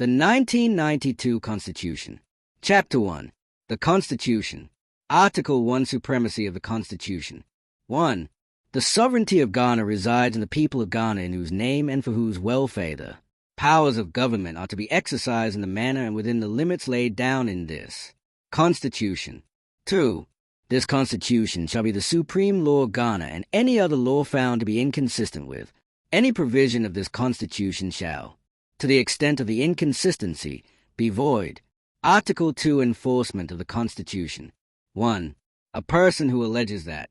The 1992 Constitution. Chapter 1. The Constitution. Article 1. Supremacy of the Constitution. 1. The sovereignty of Ghana resides in the people of Ghana, in whose name and for whose welfare the powers of government are to be exercised in the manner and within the limits laid down in this Constitution. 2. This Constitution shall be the supreme law of Ghana, and any other law found to be inconsistent with any provision of this Constitution shall, to the extent of the inconsistency, be void. Article 2. Enforcement of the Constitution. 1. A person who alleges that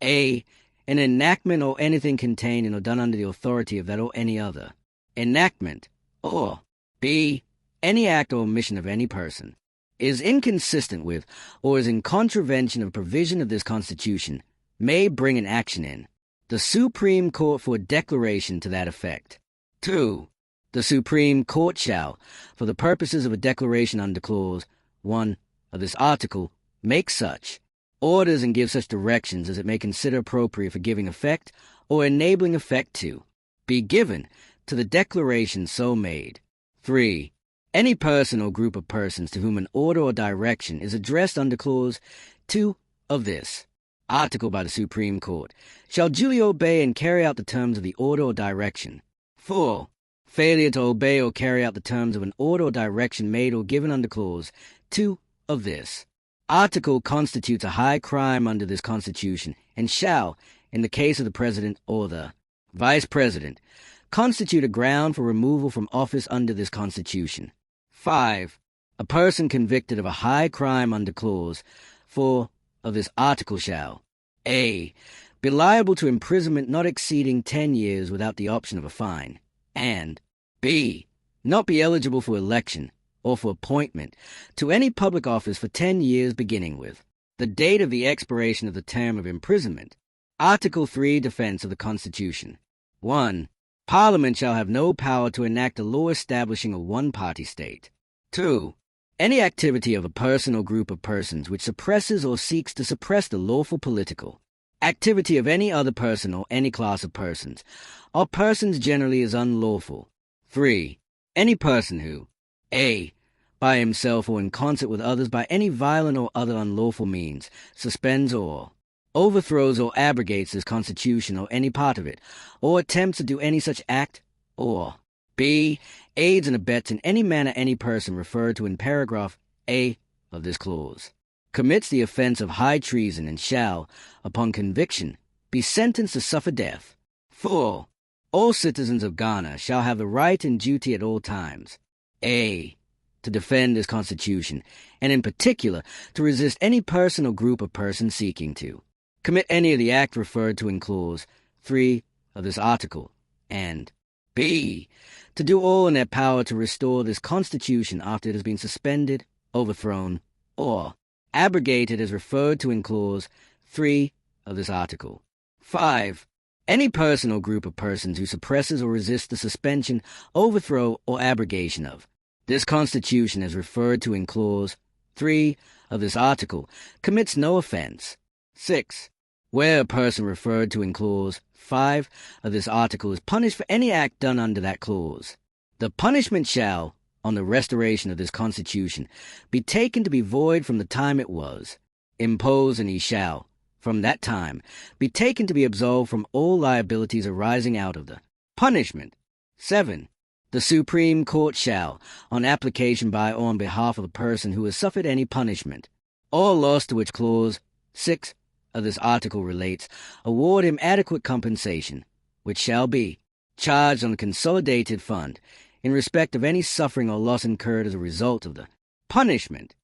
a. An enactment or anything contained in or done under the authority of that or any other enactment, or b. Any act or omission of any person, is inconsistent with or is in contravention of a provision of this Constitution, may bring an action in the Supreme Court for a declaration to that effect. 2. The Supreme Court shall, for the purposes of a declaration under Clause 1 of this article, make such orders and give such directions as it may consider appropriate for giving effect or enabling effect to be given to the declaration so made. 3. Any person or group of persons to whom an order or direction is addressed under Clause 2 of this article by the Supreme Court shall duly obey and carry out the terms of the order or direction. 4. Failure to obey or carry out the terms of an order or direction made or given under Clause 2 of this article constitutes a high crime under this Constitution, and shall, in the case of the President or the Vice President, constitute a ground for removal from office under this Constitution. 5. A person convicted of a high crime under Clause 4 of this article shall a. Be liable to imprisonment not exceeding 10 years without the option of a fine, and b. Not be eligible for election or for appointment to any public office for 10 years beginning with the date of the expiration of the term of imprisonment. Article 3. Defense of the Constitution. 1. Parliament shall have no power to enact a law establishing a one-party state. 2. Any activity of a person or group of persons which suppresses or seeks to suppress the lawful political activity of any other person or any class of persons, or persons generally, is unlawful. 3. Any person who a. By himself or in concert with others by any violent or other unlawful means, suspends or overthrows or abrogates this Constitution or any part of it, or attempts to do any such act, or b. Aids and abets in any manner any person referred to in paragraph a of this clause, commits the offense of high treason and shall, upon conviction, be sentenced to suffer death. 4. All citizens of Ghana shall have the right and duty at all times a. To defend this Constitution, and in particular to resist any person or group of persons seeking to commit any of the act referred to in Clause 3 of this article, and b. To do all in their power to restore this Constitution after it has been suspended, overthrown, or abrogated as referred to in Clause 3 of this article. 5. Any person or group of persons who suppresses or resists the suspension, overthrow, or abrogation of this Constitution as referred to in Clause 3 of this article commits no offense. 6. Where a person referred to in Clause 5 of this article is punished for any act done under that clause, the punishment shall, on the restoration of this Constitution, be taken to be void from the time it was imposed, and he shall, from that time, be taken to be absolved from all liabilities arising out of the punishment. 7. The Supreme Court shall, on application by or on behalf of the person who has suffered any punishment or loss to which Clause 6 of this article relates, award him adequate compensation, which shall be charged on the consolidated fund in respect of any suffering or loss incurred as a result of the punishment.